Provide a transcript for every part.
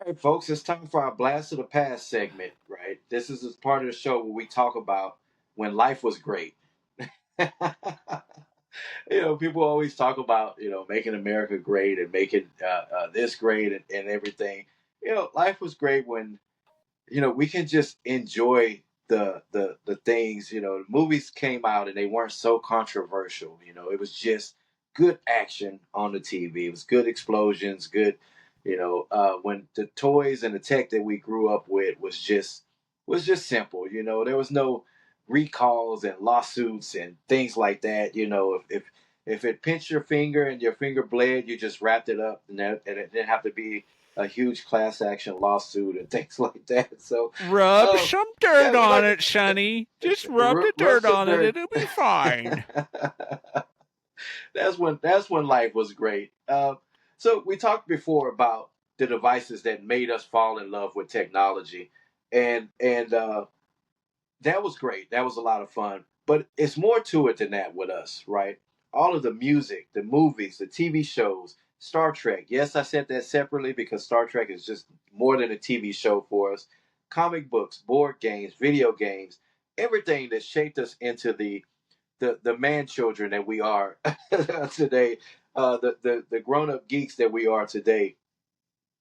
right, folks, it's time for our Blast of the Past segment, right? This is part of the show where we talk about when life was great. People always talk about, making America great and making this great and everything. Life was great when, we can just enjoy the things. Movies came out and they weren't so controversial. It was just good action on the TV. It was good explosions, good. When the toys and the tech that we grew up with was just simple. There was no recalls and lawsuits and things like that. If it pinched your finger and your finger bled, you just wrapped it up, and it didn't have to be a huge class action lawsuit and things like that. So, Rub um, some dirt yeah, we on like it, Sonny. Just rub to the rub dirt some on it. dirt. It'll be fine. That's when life was great. So we talked before about the devices that made us fall in love with technology, and that was great. That was a lot of fun. But it's more to it than that with us, right? All of the music, the movies, the TV shows, Star Trek. Yes, I said that separately because Star Trek is just more than a TV show for us. Comic books, board games, video games, everything that shaped us into the man children that we are today, the grown up geeks that we are today.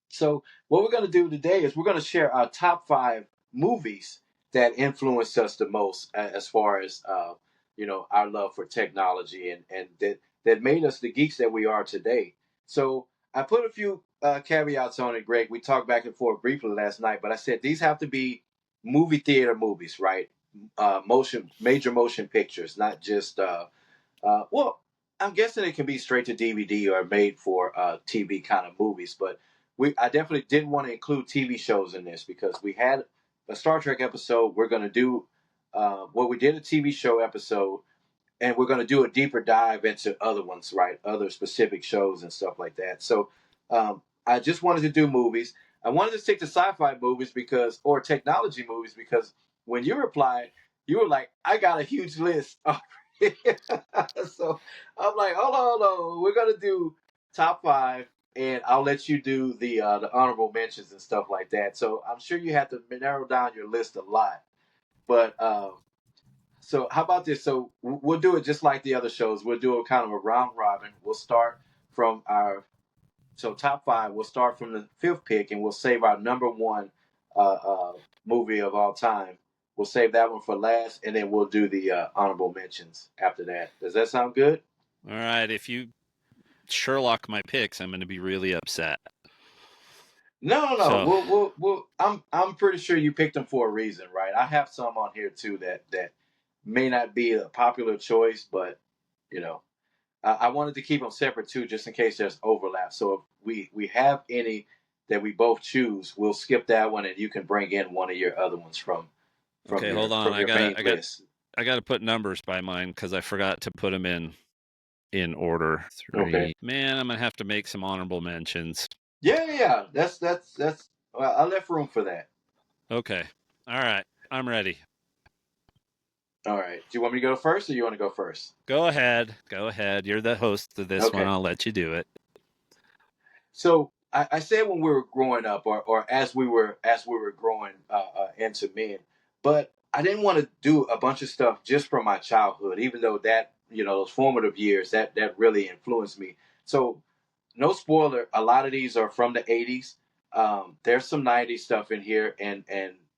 So what we're going to do today is we're going to share our top five movies that influenced us the most as far as our love for technology and that made us the geeks that we are today. So I put a few caveats on it, Greg. We talked back and forth briefly last night, but I said these have to be movie theater movies, right? Major motion pictures, not just well, I'm guessing it can be straight to DVD or made for TV kind of movies, but I definitely didn't want to include TV shows in this because we had a Star Trek episode. We're going to do what we did a TV show episode, and we're going to do a deeper dive into other ones, right? Other specific shows and stuff like that. So I just wanted to do movies. I wanted to stick to sci-fi movies or technology movies because when you replied, you were like, I got a huge list. So I'm like, hold on. We're going to do top five, and I'll let you do the honorable mentions and stuff like that. So I'm sure you have to narrow down your list a lot. But so how about this? So we'll do it just like the other shows. We'll do a kind of a round robin. We'll start from our top five. We'll start from the fifth pick, and we'll save our number one uh, uh, movie of all time. We'll save that one for last, and then we'll do the honorable mentions after that. Does that sound good? All right. If you Sherlock my picks, I'm going to be really upset. No. So, I'm pretty sure you picked them for a reason, right? I have some on here too that may not be a popular choice, but you know, I wanted to keep them separate too, just in case there's overlap. So if we have any that we both choose, we'll skip that one, and you can bring in one of your other ones from okay, your hold on. from your main list. I got to put numbers by mine because I forgot to put them in order. Okay. Three. Man, I'm going to have to make some honorable mentions. Yeah. That's. Well, I left room for that. Okay. All right. I'm ready. All right. Do you want me to go first, or you want to go first? Go ahead. Go ahead. You're the host of this one. Okay. I'll let you do it. So I said when we were growing up, or as we were growing into men, but I didn't want to do a bunch of stuff just from my childhood, even though that those formative years that really influenced me. So no spoiler, a lot of these are from the '80s. There's some '90s stuff in here, and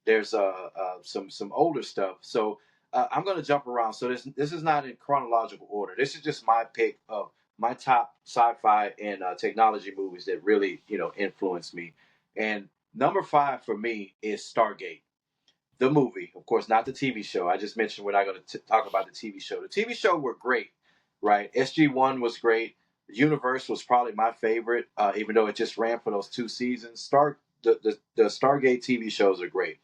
there's some older stuff. So I'm going to jump around. So this is not in chronological order. This is just my pick of my top sci-fi and technology movies that really influenced me. And number five for me is Stargate, the movie, of course, not the TV show. I just mentioned we're not going to talk about the TV show. The TV show were great, right? SG1 was great. The Universe was probably my favorite, even though it just ran for those 2 seasons. The Stargate TV shows are great,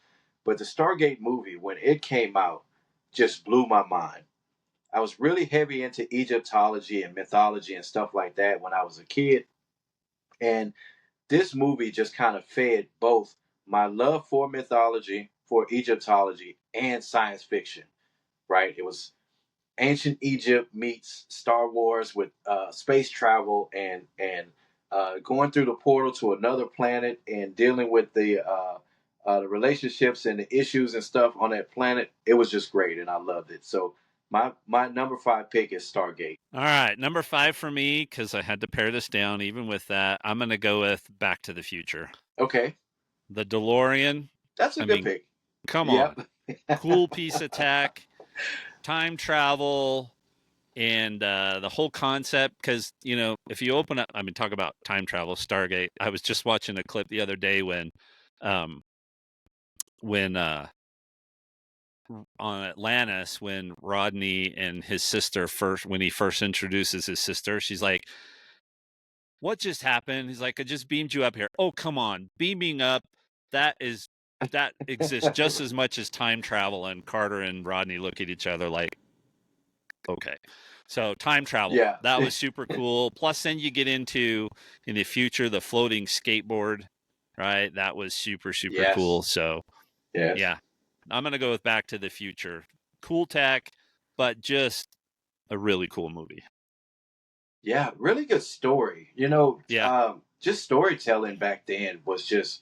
but the Stargate movie when it came out just blew my mind. I was really heavy into Egyptology and mythology and stuff like that when I was a kid, and this movie just kind of fed both my love for mythology, for Egyptology, and science fiction. Right? It was ancient Egypt meets Star Wars with space travel and going through the portal to another planet and dealing with the relationships and the issues and stuff on that planet. It was just great, and I loved it. So my number 5 pick is Stargate. All right, number 5 for me, because I had to pare this down. Even with that, I'm going to go with Back to the Future. Okay, The DeLorean. that's a I good mean, pick. come on. Yep. Cool piece of tech, time travel, and the whole concept. Because, if you open up, talk about time travel, Stargate. I was just watching a clip the other day um, when on Atlantis, when Rodney and his sister when he first introduces his sister, she's like, "What just happened?" He's like, "I just beamed you up here." Oh, come on, beaming up, that exists just as much as time travel. And Carter and Rodney look at each other like, okay. So time travel, Yeah. that was super cool. Plus, then you get into, in the future, the floating skateboard, right? That was super, super Yes. cool. So Yes. yeah, I'm going to go with Back to the Future. Cool tech, but just a really cool movie. Yeah, really good story. Yeah. Just storytelling back then was just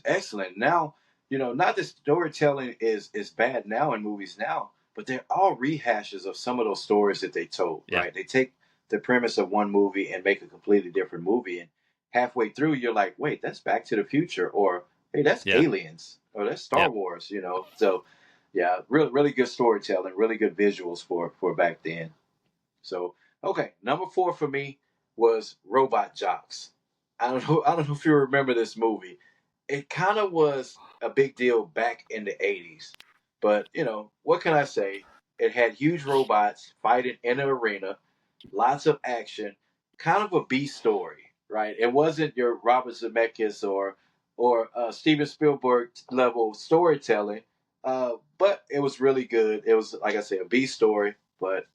excellent. Now, not that storytelling is bad now in movies now, but they're all rehashes of some of those stories that they told. Yeah. Right? They take the premise of one movie and make a completely different movie, and halfway through, you're like, wait, that's Back to the Future, or hey, that's Yeah. Aliens, or that's Star Yeah. Wars. So, yeah, really, really good storytelling, really good visuals for back then. So okay, number 4 for me was Robot Jocks. I don't know if you remember this movie. It kind of was a big deal back in the 80s, but what can I say? It had huge robots fighting in an arena, lots of action, kind of a B story, right? It wasn't your Robert Zemeckis or Steven Spielberg level storytelling, but it was really good. It was, like I said, a B story, but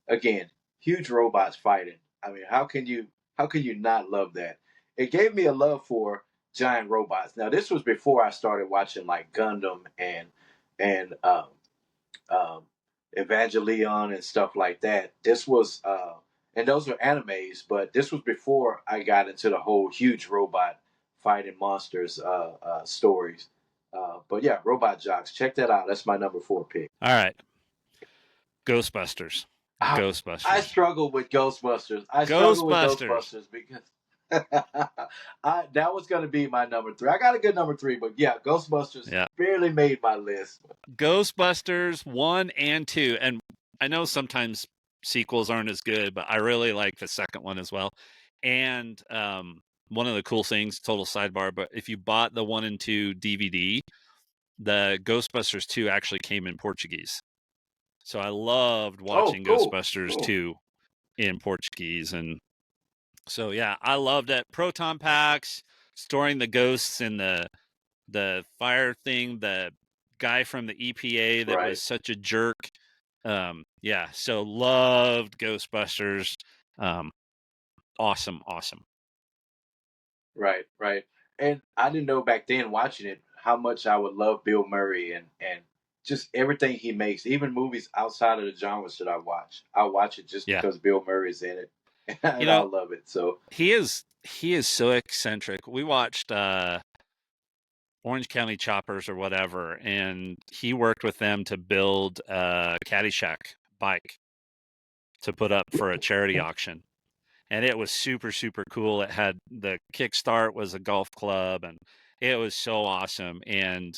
again, huge robots fighting. I mean, how can you not love that? It gave me a love for giant robots. Now, this was before I started watching like Gundam and um, Evangelion and stuff like that. This was and those were animes, but this was before I got into the whole huge robot fighting monsters stories. But yeah, Robot Jocks. Check that out. That's my number 4 pick. All right. Ghostbusters. I Ghostbusters. struggle with Ghostbusters. I struggle with Ghostbusters. Ghostbusters because that was going to be my number 3. I got a good number 3, but yeah, Ghostbusters Yeah. barely made my list. Ghostbusters 1 and 2. And I know sometimes sequels aren't as good, but I really like the second one as well. And one of the cool things, total sidebar, but if you bought the 1 and 2 DVD, the Ghostbusters 2 actually came in Portuguese. So I loved Oh, watching cool, Ghostbusters cool. 2 in Portuguese. And so, yeah, I loved it. Proton packs, storing the ghosts in the fire thing, the guy from the EPA that Right, was such a jerk. Yeah, so loved Ghostbusters. Awesome. right, right. And I didn't know back then watching it how much I would love Bill Murray and just everything he makes, even movies outside of the genres that I watch. I watch it just Yeah. because Bill Murray's in it, You and I know, love it. So he is so eccentric. We watched Orange County Choppers or whatever, and he worked with them to build a Caddyshack bike to put up for a charity auction. And it was super, super cool. It had the kickstart was a golf club, and it was so awesome. And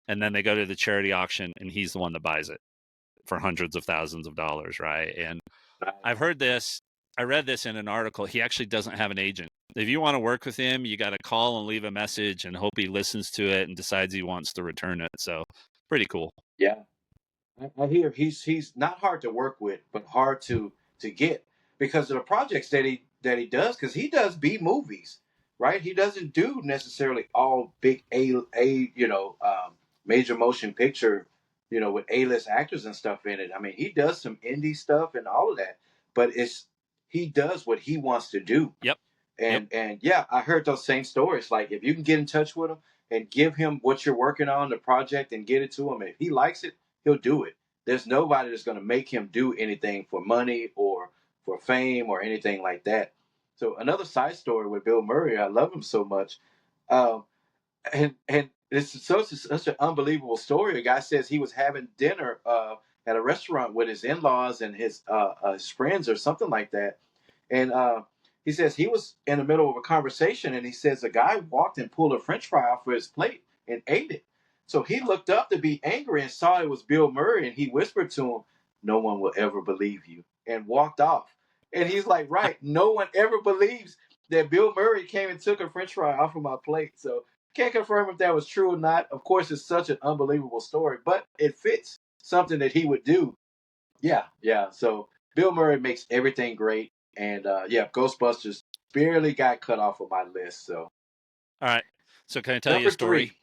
then they go to the charity auction, and he's the one that buys it for hundreds of thousands of dollars, right? And I've heard this. I read this in an article. He actually doesn't have an agent. If you want to work with him, you got to call and leave a message and hope he listens to it and decides he wants to return it. So pretty cool. yeah, I hear he's not hard to work with, but hard to get because of the projects that he does. Because he does B movies, right? He doesn't do necessarily all big A major motion picture, with A-list actors and stuff in it. I mean, he does some indie stuff and all of that, but he does what he wants to do. Yep. Yep. And yeah, I heard those same stories. Like if you can get in touch with him and give him what you're working on, the project, and get it to him, if he likes it, he'll do it. There's nobody that's going to make him do anything for money or for fame or anything like that. So another side story with Bill Murray, I love him so much. Um, and it's such an unbelievable story. A guy says he was having dinner at a restaurant with his in-laws and his friends or something like that, and he says he was in the middle of a conversation, and he says a guy walked and pulled a French fry off of his plate and ate it. So he looked up to be angry and saw it was Bill Murray, and he whispered to him, "No one will ever believe you," and walked off. And he's like, "Right, no one ever believes that Bill Murray came and took a French fry off of my plate." So can't confirm if that was true or not. Of course, it's such an unbelievable story, but it fits something that he would do. Yeah, yeah. So Bill Murray makes everything great, and yeah, Ghostbusters barely got cut off of my list. So All right. So can I tell you a number story? three.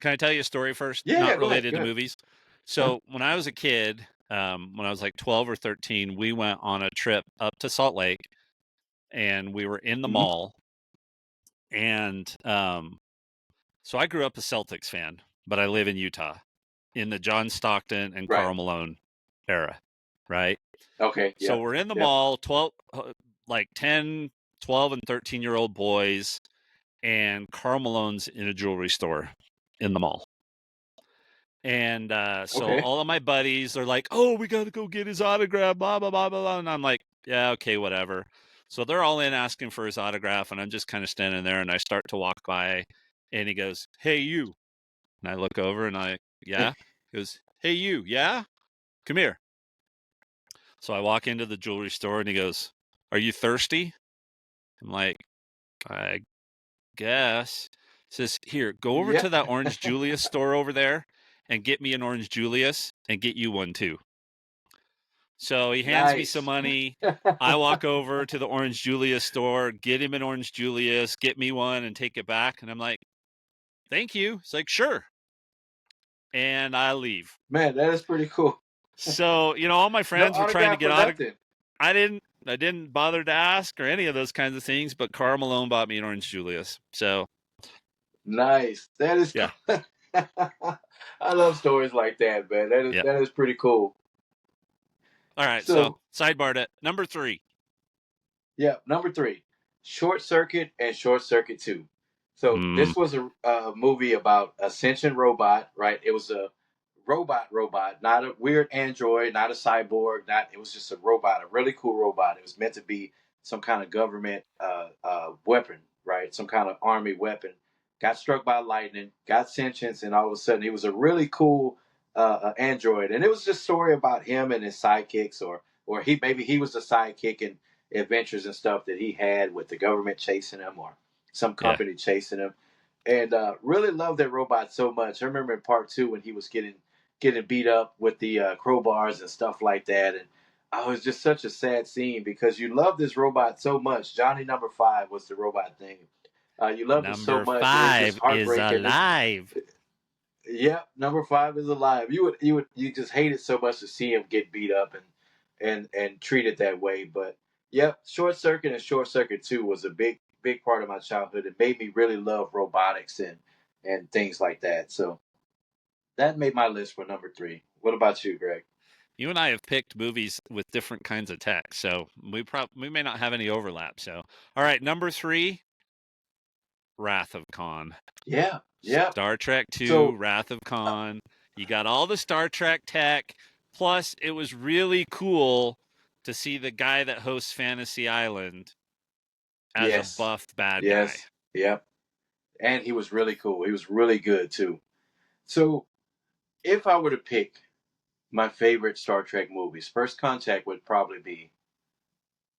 Can I tell you a story first? Yeah, yeah. Not Go ahead. related Go to ahead. movies. Huh? So when I was a kid, when I was like 12 or 13, we went on a trip up to Salt Lake, and we were in the Mm-hmm. mall. And so I grew up a Celtics fan, but I live in Utah in the John Stockton and Right. Karl Malone era, right? Okay. So Yep. we're in the Yep. mall, 12, like 10, 12, and 13-year-old boys, and Karl Malone's in a jewelry store in the mall. And so Okay. all of my buddies are like, "Oh, we got to go get his autograph, blah, blah, blah, blah, blah." And I'm like, "Yeah, okay, whatever." So they're all in asking for his autograph, and I'm just kind of standing there, and I start to walk by, and he goes, "Hey, you." And I look over, and yeah? He goes, "Hey, you, yeah? Come here." So I walk into the jewelry store, and he goes, "Are you thirsty?" I'm like, "I guess." He says, "Here, go over Yeah. to that Orange Julius store over there and get me an Orange Julius and get you one too." So he hands me some Nice. money. I walk over to the Orange Julius store, get him an Orange Julius, get me one, and take it back. And I'm like, "Thank you." It's like, "Sure." And I leave. Man, that is pretty cool. So, all my No friends were trying to autograph get or nothing. I didn't bother to ask or any of those kinds of things, but Karl Malone bought me an Orange Julius. So, Nice. That is yeah. cool. I love stories like that, man. Yeah. That is pretty cool. All right. So, So sidebar to number 3. yeah, number three, Short Circuit and Short Circuit Two. So Mm, this was a movie about a sentient robot, right? It was a robot, not a weird android, not a cyborg, not. It was just a robot, a really cool robot. It was meant to be some kind of government weapon, right? Some kind of army weapon. Got struck by lightning, got sentience, and all of a sudden he was a really cool android. And it was just a story about him and his sidekicks, or maybe he was the sidekick and adventures and stuff that he had with the government chasing him or some yeah. company chasing him. And really loved that robot so much. I remember in part two when he was getting beat up with the crowbars and stuff like that. And oh, it was just such a sad scene because you love this robot so much. Johnny Number Five was the robot thing. You loved him so Number much, and it's just 5 is heartbreaking. It's alive. Yep, number five is alive. You just hate it so much to see him get beat up and treated that way. But yep, Short Circuit and Short Circuit Two was a big part of my childhood. It made me really love robotics and things like that. So that made my list for number three. What about you, Greg? You and I have picked movies with different kinds of tech, so we may not have any overlap. So, all right, number 3, Wrath of Khan. Yeah, yeah. Star Trek 2, So Wrath of Khan. You got all the Star Trek tech. Plus, it was really cool to see the guy that hosts Fantasy Island as a yes, buff bad guy. yes, yep. And he was really cool. He was really good too. So if I were to pick my favorite Star Trek movies, First Contact would probably be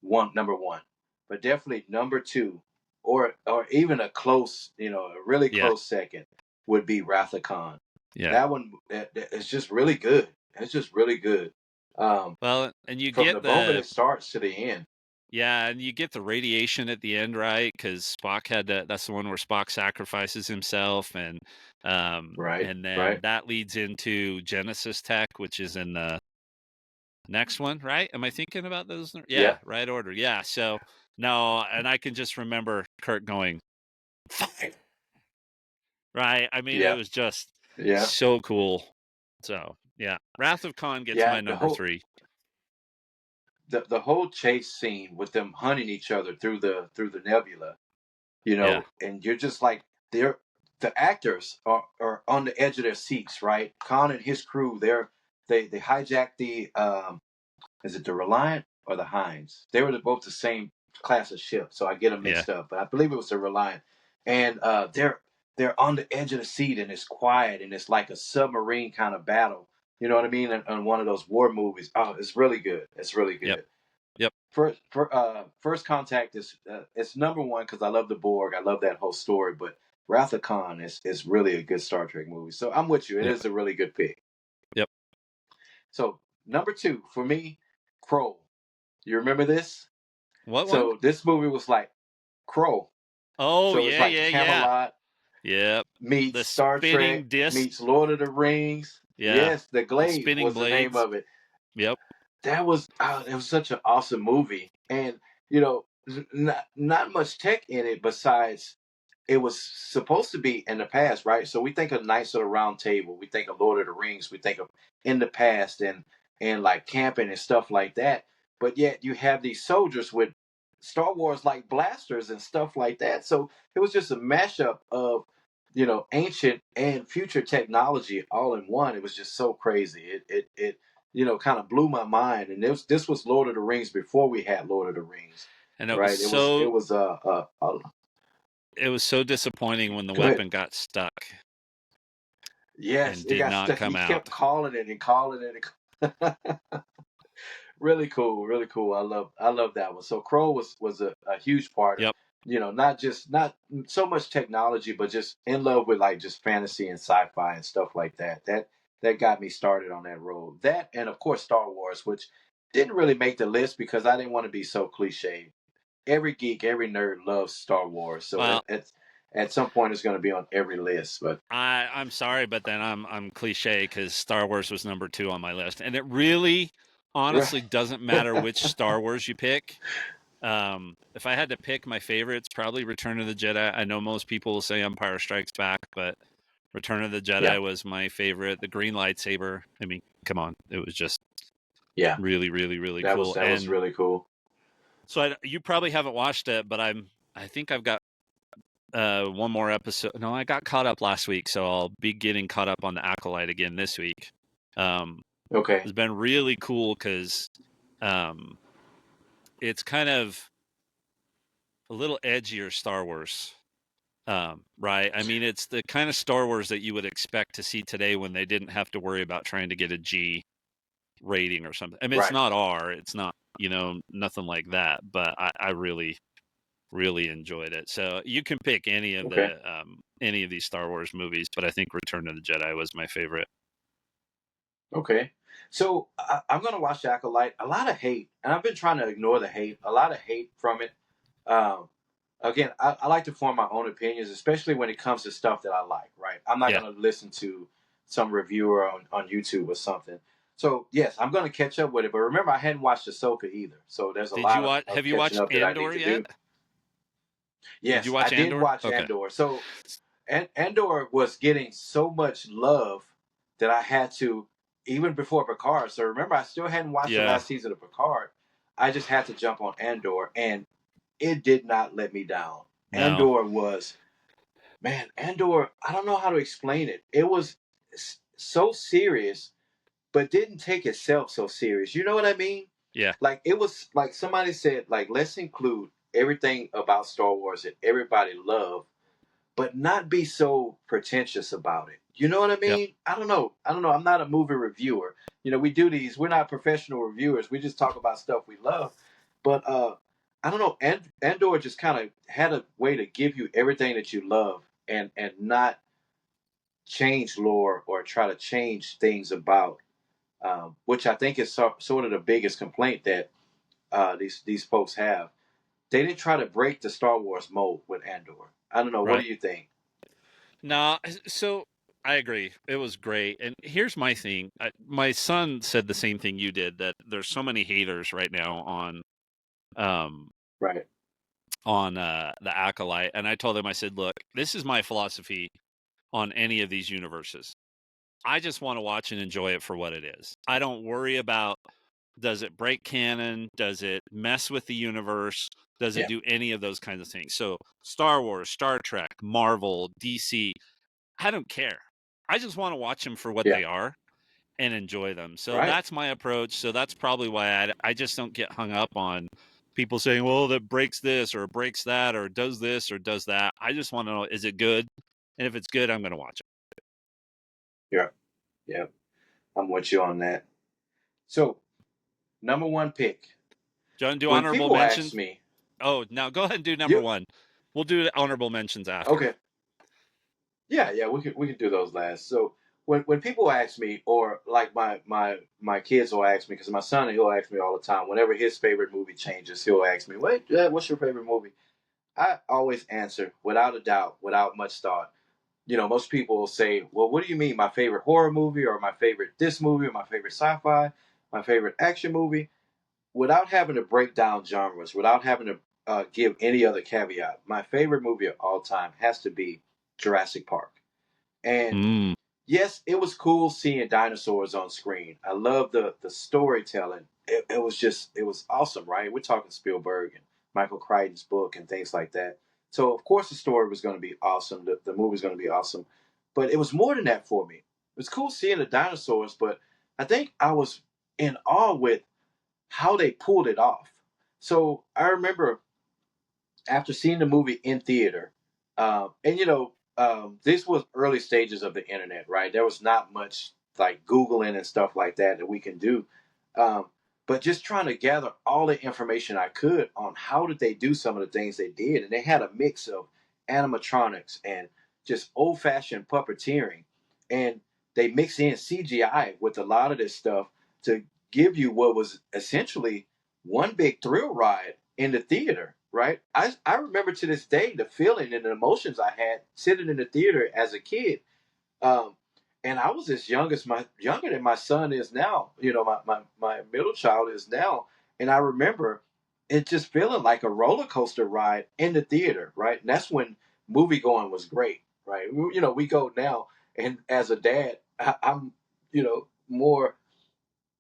number one, but definitely number two, or even a close, a really Yeah, close second would be Wrath of Khan. yeah. That one that is just really good. It's just really good. Um, Well, and you from get the moment the it starts to the end. yeah, and you get the radiation at the end, right? Because Spock had that's the one where Spock sacrifices himself, Right, and then right. that leads into Genesis Tech, which is in the next one, right? Am I thinking about those? Yeah, Yep, right order. Yeah. So no, and I can just remember Kirk going, "Fire!" Right? I mean, it yep, was just yep, so cool. So yeah, Wrath of Khan gets yeah. my number 3. the whole chase scene with them hunting each other through the nebula, you Yeah. know, and you're just like they're the actors are on the edge of their seats, right? Khan and his crew, they hijacked the is it the Reliant or the Heinz? They were both the same class of ship, so I get them Yeah. mixed up. But I believe it was the Reliant, and they're on the edge of the seat, and it's quiet, and it's like a submarine kind of battle. You know what I mean? On one of those war movies. Oh, it's really good. It's really Yep. good. Yep. First Contact is it's number one because I love the Borg. I love that whole story. But Wrath of Khan is really a good Star Trek movie. So I'm with you. It Yep. is a really good pick. Yep. So number two for me, Crow. You remember this? What one? So this movie was like Crow. Oh, So it's yeah, like yeah, yeah. Camelot Yep. meets The Star spinning Trek disc. meets Lord of the Rings. Yeah. Yes, the The Glaive spinning was the name blades. of it. Yep. It was such an awesome movie, and you know, not much tech in it besides it was supposed to be in the past, right? So we think of Knights of the Round Table, we think of Lord of the Rings, we think of in the past and like camping and stuff like that. But yet you have these soldiers with Star Wars like blasters and stuff like that. So it was just a mashup of ancient and future technology all in one. It was just so crazy. It kind of blew my mind. And this was Lord of the Rings before we had Lord of the Rings, And it was right? It so was it was so disappointing when the go ahead. weapon got stuck Yes, and it did got not stuck. come He kept out. calling it and calling it. Really cool, really cool. I love that one. So Crow was a huge part of Yep. not so much technology, but just in love with like just fantasy and sci-fi and stuff like that. That got me started on that road. That and of course Star Wars, which didn't really make the list because I didn't want to be so cliche. Every geek, every nerd loves Star Wars, so Well, at some point it's going to be on every list. But I'm sorry, but then I'm cliche because Star Wars was number 2 on my list, and it really, right, honestly, doesn't matter which Star Wars you pick. If I had to pick my favorites, probably Return of the Jedi. I know most people will say Empire Strikes Back, but Return of the yeah, Jedi was my favorite. The green lightsaber. I mean, come on, it was just yeah, really, really, really that was cool. that was And really cool. so you probably haven't watched it, but I think I've got one more episode. No, I got caught up last week, so I'll be getting caught up on the Acolyte again this week. Um, Okay, it's been really cool because um, it's kind of a little edgier Star Wars. Right. I mean, it's the kind of Star Wars that you would expect to see today when they didn't have to worry about trying to get a G rating or something. I mean, it's right. not R, it's not, nothing like that, but I really, really enjoyed it. So you can pick Okay. any of these Star Wars movies, but I think Return of the Jedi was my favorite. Okay. So I'm going to watch Acolyte. A lot of hate, and I've been trying to ignore the hate. A lot of hate from it. Um, Again, I like to form my own opinions, especially when it comes to stuff that I like. Right. I'm not Yeah. going to listen to some reviewer on YouTube or something. So yes, I'm going to catch up with it. But remember, I hadn't watched Ahsoka either. So there's a Did you lot watch of have you catching watched up that I need Andor to yet? do. Did you Yes, I watch did Andor? watch Okay. Andor. So Andor was getting so much love that I had to, even before Picard. So remember, I still hadn't watched the Yeah. last season of Picard. I just had to jump on Andor, and it did not let me down. No. Andor was, man, Andor, I don't know how to explain it. It was so serious, but didn't take itself so serious. You know what I mean? Yeah. Like, it was like somebody said, like, let's include everything about Star Wars that everybody loved but not be so pretentious about it. You know what I Yep. mean? I don't know. I don't know. I'm not a movie reviewer. We do these. We're not professional reviewers. We just talk about stuff we love. But I don't know. Andor just kind of had a way to give you everything that you love and not change lore or try to change things about, which I think is sort of the biggest complaint that these folks have. They didn't try to break the Star Wars mold with Andor. I don't know. What Right. do you think? No, so I agree. It was great. And here's my thing. My son said the same thing you did, that there's so many haters right now um Right. the Acolyte, and I told him, I said, look, this is my philosophy on any of these universes. I just want to watch and enjoy it for what it is. I don't worry about Does it break canon? Does it mess with the universe? Does it Yeah. do any of those kinds of things? So Star Wars, Star Trek, Marvel, DC, I don't care. I just want to watch them for what Yeah. they are and enjoy them. So Right. that's my approach. So that's probably why I just don't get hung up on people saying, well, that breaks this or breaks that or does this or does that. I just want to know, is it good? And if it's good, I'm going to watch it. Yeah. Yeah. I'm with you on that. So, number one pick. Do you want to do When honorable people ask mentions? me, Oh, now go ahead and do number you one. We'll do honorable mentions after. okay? Yeah, yeah, we could do those last. So when people ask me, or like my kids will ask me, because my son he'll ask me all the time. Whenever his favorite movie changes, he'll ask me, "Wait, Dad, what's your favorite movie?" I always answer without a doubt, without much thought. Most people will say, "Well, what do you mean, my favorite horror movie, or my favorite this movie, or my favorite sci-fi, my favorite action movie?" Without having to break down genres, without having to give any other caveat, my favorite movie of all time has to be Jurassic Park. And Mm, yes, it was cool seeing dinosaurs on screen. I love the storytelling. It was awesome, right? We're talking Spielberg and Michael Crichton's book and things like that. So of course the story was going to be awesome. The movie was going to be awesome, but it was more than that for me. It was cool seeing the dinosaurs, but I think I was in awe with how they pulled it off. So I remember after seeing the movie in theater, and this was early stages of the internet, right? There was not much like Googling and stuff like that we can do. Um, but just trying to gather all the information I could on how did they do some of the things they did, and they had a mix of animatronics and just old fashioned puppeteering, and they mix in CGI with a lot of this stuff to give you what was essentially one big thrill ride in the theater, right? I remember to this day the feeling and the emotions I had sitting in the theater as a kid. Um, and I was as younger than my son is now, my middle child is now. And I remember it just feeling like a roller coaster ride in the theater, right? And that's when movie going was great, right? We go now, and as a dad, I'm, more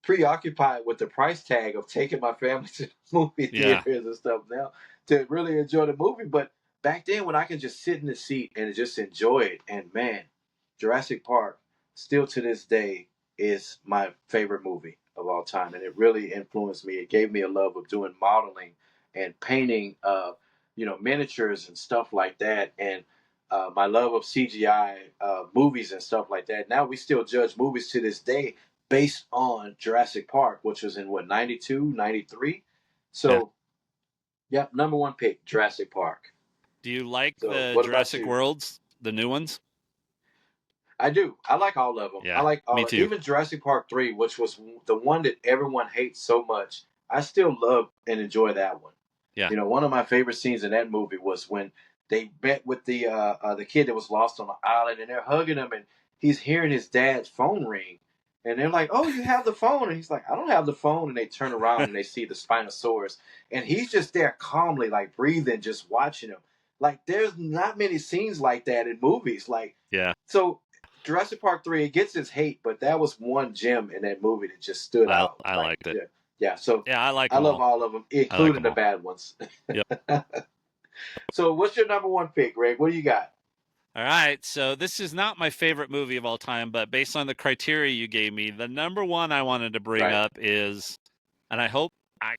preoccupied with the price tag of taking my family to movie yeah. theaters and stuff now to really enjoy the movie. But back then, when I could just sit in the seat and just enjoy it, and man, Jurassic Park still to this day is my favorite movie of all time, and it really influenced me. It gave me a love of doing modeling and painting, miniatures and stuff like that, and my love of CGI movies and stuff like that. Now we still judge movies to this day based on Jurassic Park, which was in what, 92, 93. Yeah. So, yep, number one pick, Jurassic Park. Do you like So, the what about Jurassic you? Worlds, the new ones? I do. I like all of them. I Yeah, like me all, too. even Jurassic Park 3, which was the one that everyone hates so much. I still love and enjoy that one. Yeah. One of my favorite scenes in that movie was when they met with the kid that was lost on the island, and they're hugging him, and he's hearing his dad's phone ring, and they're like, "Oh, you have the phone?" And he's like, "I don't have the phone." And they turn around and they see the Spinosaurus, and he's just there calmly, like breathing, just watching him. Like there's not many scenes like that in movies. Like Yeah. so, Jurassic Park 3, it gets its hate, but that was one gem in that movie that just stood out. I Like, liked it. yeah, yeah. So Yeah, I like I them love all. all of them, I like including them the all. bad ones. Yep. So, what's your number one pick, Greg? What do you got? All right. So this is not my favorite movie of all time, but based on the criteria you gave me, the number one I wanted to bring Right. up is, and I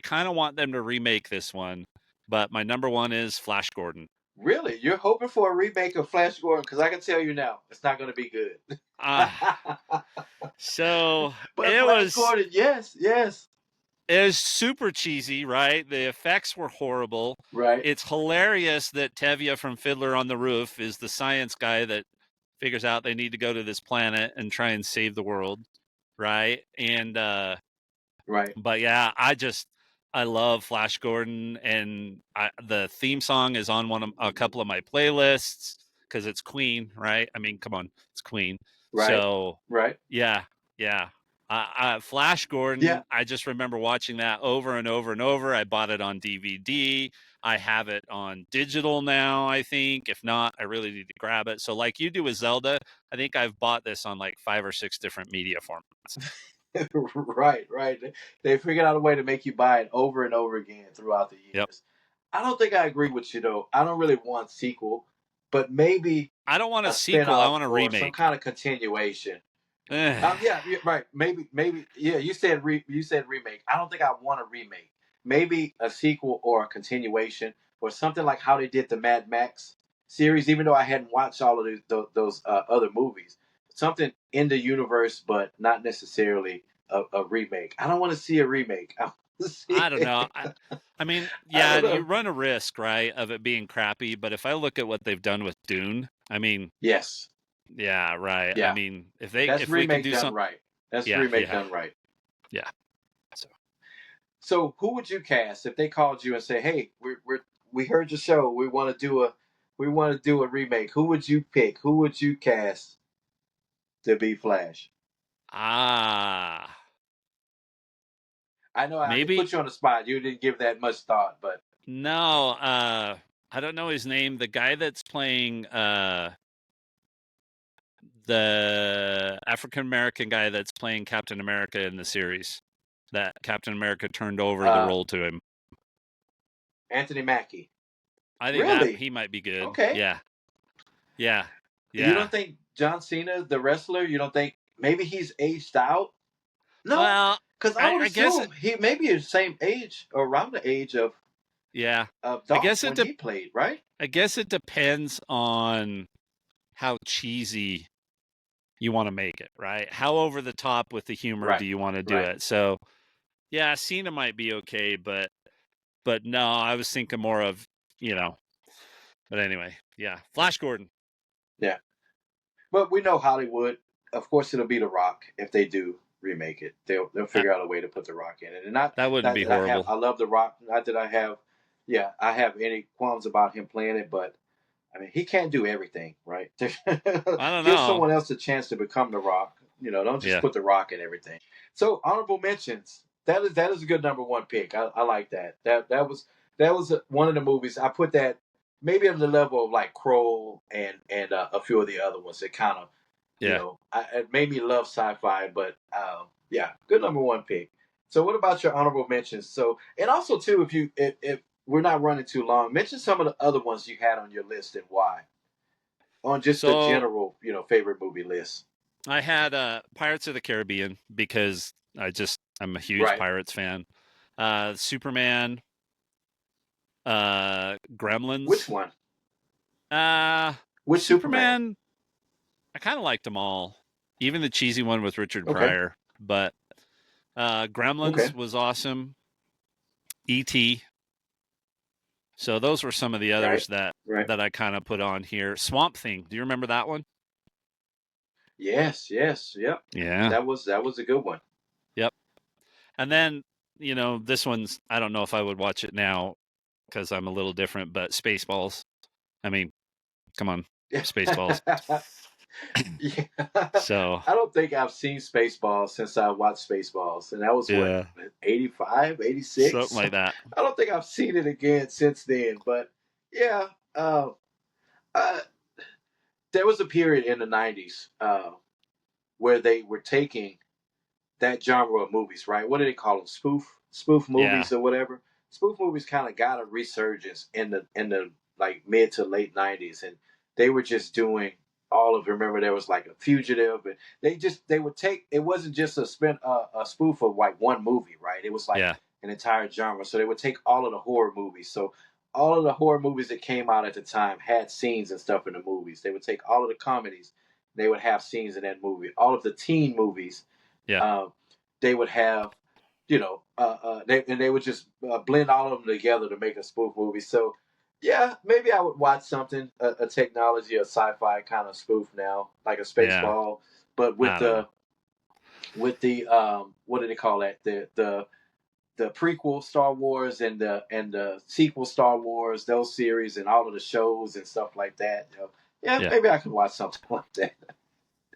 kind of want them to remake this one, but my number one is Flash Gordon. Really? You're hoping for a remake of Flash Gordon? Because I can tell you now, it's not going to be good. Ah, so But Flash Gordon, yes, yes. it was super cheesy, right? The effects were horrible. Right, It's hilarious that Tevye from Fiddler on the Roof is the science guy that figures out they need to go to this planet and try and save the world, right? And right, but yeah, I love Flash Gordon, and the theme song is on a couple of my playlists because it's Queen, right? I mean, come on, it's Queen. right, So right. yeah, yeah. Flash Yeah. Gordon, I just remember watching that over and over and over. I bought it on DVD. I have it on digital now, I think. If not, I really need to grab it. So, like you do with Zelda, I think I've bought this on like 5 or 6 different media formats. Right, right. They figured out a way to make you buy it over and over again throughout the Yep. years. I don't think I agree with you though. I don't really want sequel, but maybe I don't want a a sequel. I spinoff want a or some remake. kind of continuation. Eh, Yeah, right. Maybe. Yeah, you said remake. I don't think I want a remake. Maybe a sequel or a continuation or something like how they did the Mad Max series. Even though I hadn't watched all of those other movies, something in the universe, but not necessarily a remake. I don't want to see a remake. I want to see I don't know. it. I mean, I yeah, don't you know. run a risk, right, of it being crappy. But if I look at what they've done with Dune, I mean, Yes. yeah, right. I Yeah. mean, That's if we could remake do done something, right. That's yeah, remake yeah, done right. yeah. So So who would you cast if they called you and say, "Hey, we heard your show. We want to do a remake." Who would you pick? Who would you cast to be Flash? ah, I know I maybe put you on the spot. You didn't give that much thought, but no. I don't know his name. The guy that's playing the African American guy that's playing Captain America in the series. That Captain America turned over the uh, role to him. Anthony Mackie. I think that Really? he might be good. Okay. Yeah, yeah, You yeah. don't think John Cena, the wrestler, you don't think maybe he's aged out? No, Well, because I would I guess assume he maybe is the same age or around the age yeah. of I Doc guess when he played, right? I guess it depends on how cheesy you want to make it, right? How over the top with the humor do Right. you want to do Right. it? So, yeah, Cena might be okay, but no, I was thinking more of, you know. But anyway, yeah, Flash Gordon. Yeah. But we know Hollywood. Of course, it'll be The Rock if they do remake it. They'll That, figure out a way to put The Rock in it. And not that wouldn't not be that I have. horrible. I love The Rock. Not that I have. Yeah, I have any qualms about him playing it, but I mean, he can't do everything, right? I don't Give know. someone else a chance to become The Rock. You know, don't just Yeah. put The Rock in everything. So honorable mentions. That is a good number one pick. I like that. That was one of the movies. I put that maybe on the level of like Kroll and a few of the other ones that kind of Yeah. it made me love sci-fi. But yeah, good number one pick. So what about your honorable mentions? So and also too, if we're not running too long, mention some of the other ones you had on your list and why on just the So general favorite movie list. I had Pirates of the Caribbean because I'm a huge Right. Pirates fan. Superman, Which Gremlins. one? Uh Which Superman? Superman, I kind of liked them all. Even the cheesy one with Richard Okay. Pryor, but Gremlins Okay. was awesome. E.T. So those were some of the others Right. Right. that I kind of put on here. Swamp Thing. Do you remember that one? Yes. Yes. Yep. Yeah. That was a good one. Yep. And then, this one's, I don't know if I would watch it now because I'm a little different, but Spaceballs. I mean, come on, Spaceballs. Yeah. So, I don't think I've seen Spaceballs since I watched Spaceballs, and that was what yeah, 85, something 86. like that. I don't think I've seen it again since then. But yeah, uh, there was a period in the 90s where they were taking that genre of movies, right? What do they call them? Spoof Yeah. movies or whatever. Spoof movies kind of got a resurgence in the like mid to late 90s, and they were just doing all of. Remember, there was like a fugitive, and they would take. It wasn't just a spoof of like one movie, right? It was like Yeah. an entire genre. So they would take all of the horror movies. So all of the horror movies that came out at the time had scenes and stuff in the movies. They would take all of the comedies. They would have scenes in that movie. All of the teen movies Yeah. uh, they would have, they would just blend all of them together to make a spoof movie. So, yeah, maybe I would watch something, a technology, a sci-fi kind of spoof now, like a Yeah. Spaceball, but I don't know. with the what do they call that? The prequel Star Wars and the sequel Star Wars, those series and all of the shows and stuff like that. Yeah, Yeah. maybe I could watch something like that.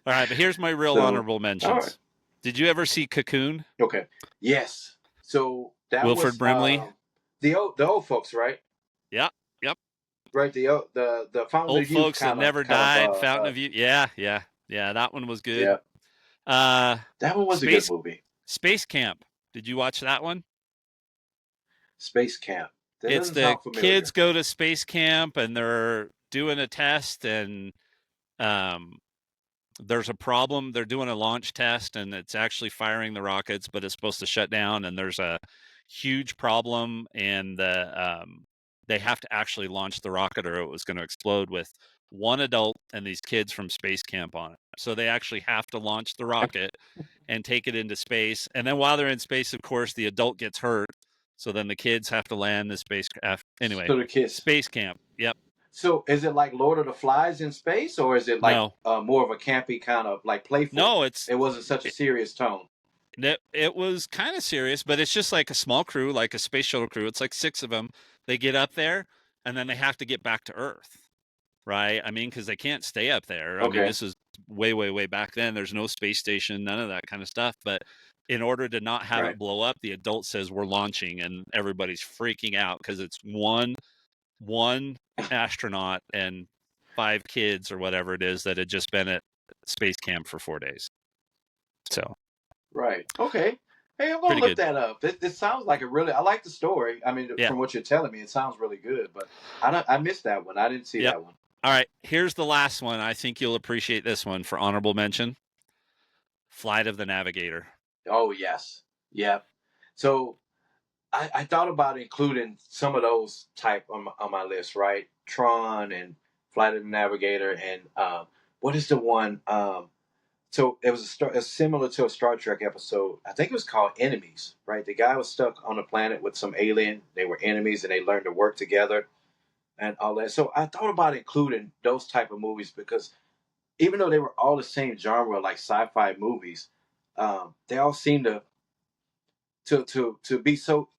All right. But here's my real So, honorable all right. mentions. Did you ever see Cocoon? Okay. Yes. So that Wilford was Brimley? the old folks, right? Yep. Yep. Right. The Fountain Old of Youth folks that kind of never kind of died. Fountain of Youth. Yeah. Yeah. Yeah. That one was good. yeah. Uh, That one was a good Space movie. Space Camp. Did you watch that one? Space Camp. That It's doesn't the sound kids familiar. go to space camp and they're doing a test, and um, there's a problem. They're doing a launch test and it's actually firing the rockets, but it's supposed to shut down. And there's a huge problem, and they have to actually launch the rocket or it was going to explode with one adult and these kids from space camp on it. So they actually have to launch the rocket and take it into space. And then while they're in space, of course, the adult gets hurt. So then the kids have to land the spacecraft. Anyway, So the kids. space camp. Yep. So is it like Lord of the Flies in space, or is it like No, more of a campy kind of like playful? no, It wasn't such a serious tone. it was kind of serious, but it's just like a small crew, like a space shuttle crew. It's like 6 of them. They get up there and then they have to get back to Earth, right? I mean, because they can't stay up there. I mean, Okay. this is way, way, way back then. There's no space station, none of that kind of stuff. But in order to not have Right. it blow up, the adult says we're launching, and everybody's freaking out because it's one astronaut and 5 kids or whatever it is that had just been at space camp for 4 days. So Right. Okay. Hey, I'm gonna pretty look good. that up. This sounds like a really. I like the story. I mean, Yeah. from what you're telling me, it sounds really good. But I missed that one. I didn't see Yep. that one. All right. Here's the last one. I think you'll appreciate this one for honorable mention. Flight of the Navigator. Oh yes. Yep. So I thought about including some of those type on my list. Right. Tron and Flight of the Navigator and what is the one? So it was similar to a Star Trek episode. I think it was called Enemies. Right. The guy was stuck on a planet with some alien. They were enemies and they learned to work together and all that. So I thought about including those type of movies because even though they were all the same genre, like sci-fi movies, they all seem to be so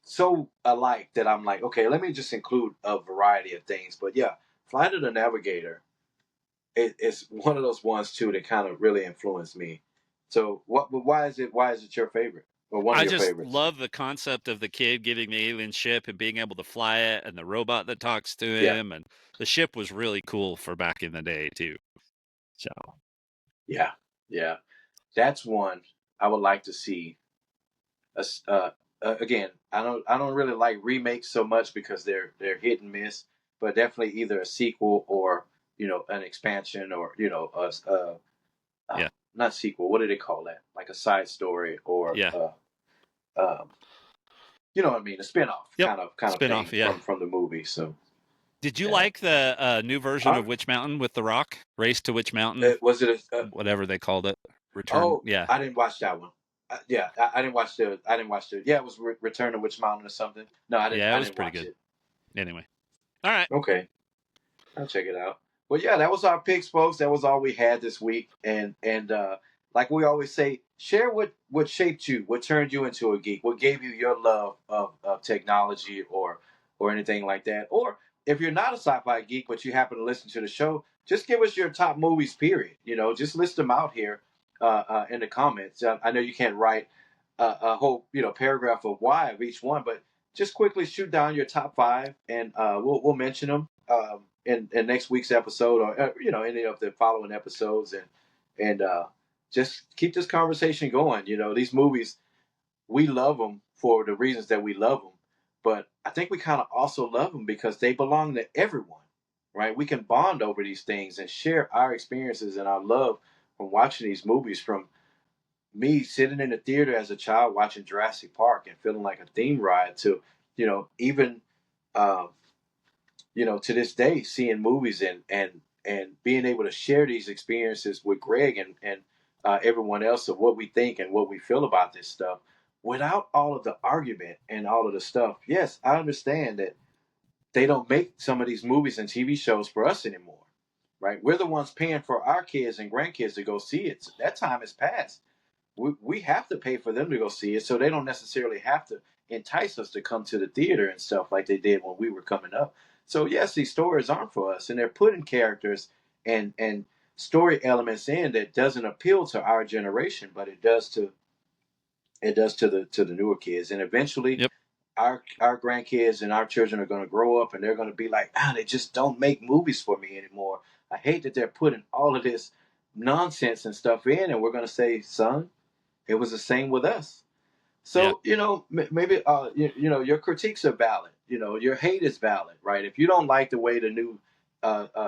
alike that I'm like, okay, let me just include a variety of things. But yeah, Flight of the Navigator is one of those ones too that kind of really influenced me. So what? But why is it your favorite or one of I your just favorites? love the concept of the kid getting the alien ship and being able to fly it, and the robot that talks to Yeah, him, and the ship was really cool for back in the day too. So yeah, yeah. That's one I would like to see again, I don't really like remakes so much because they're hit and miss, but definitely either a sequel or an expansion or yeah, not sequel. What do they call that? Like a side story or yeah, um, you know what I mean, a spinoff yep. kind of Spin off. thing Yeah. from the movie. So Did you yeah, like the new version of Witch Mountain with The Rock? Race to Witch Mountain, was it whatever they called it. Return. oh, Yeah. I didn't watch that one. Yeah, I didn't watch the. Yeah, it was Return to Witch Mountain or something. No, Yeah, it I was didn't pretty watch good. it. Anyway. All right. Okay. I'll check it out. Well, yeah, that was our picks, folks. That was all we had this week. And like we always say, share what shaped you, what turned you into a geek, what gave you your love of technology or anything like that. Or if you're not a sci-fi geek but you happen to listen to the show, just give us your top movies. Period. Just list them out here in the comments. I know you can't write a whole paragraph of why of each one, but just quickly shoot down your top five, and we'll mention them in next week's episode, or any of the following episodes, and just keep this conversation going. These movies, we love them for the reasons that we love them, but I think we kind of also love them because they belong to everyone, right? We can bond over these things and share our experiences and our love from watching these movies. From me sitting in the theater as a child watching Jurassic Park and feeling like a theme ride to, even um, to this day, seeing movies and being able to share these experiences with Greg and everyone else of what we think and what we feel about this stuff without all of the argument and all of the stuff. Yes, I understand that they don't make some of these movies and TV shows for us anymore, right? We're the ones paying for our kids and grandkids to go see it. So that time has passed. We have to pay for them to go see it, so they don't necessarily have to entice us to come to the theater and stuff like they did when we were coming up. So yes, these stories aren't for us, and they're putting characters and story elements in that doesn't appeal to our generation, but it does to the newer kids, and eventually Yep. our grandkids and our children are going to grow up and they're going to be like, they just don't make movies for me anymore. I hate that they're putting all of this nonsense and stuff in, and we're going to say, son, it was the same with us. Yeah. So maybe your critiques are valid. Your hate is valid, right? If you don't like the way the new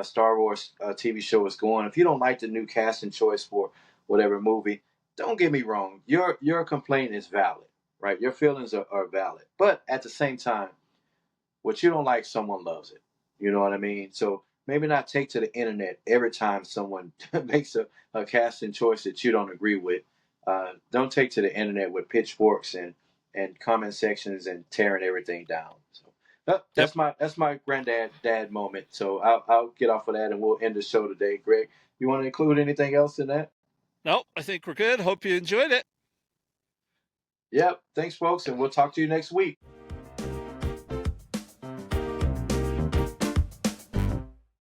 Star Wars TV show is going, if you don't like the new casting choice for whatever movie, don't get me wrong. Your complaint is valid, right? Your feelings are valid, but at the same time, what you don't like, someone loves it. You know what I mean? So maybe not take to the internet every time someone makes a casting choice that you don't agree with. Don't take to the internet with pitchforks and comment sections and tearing everything down. So Yep. that's my granddad dad moment. So I'll get off of that and we'll end the show today. Greg, you want to include anything else in that? Nope. I think we're good. Hope you enjoyed it. Yep. Thanks, folks, and we'll talk to you next week.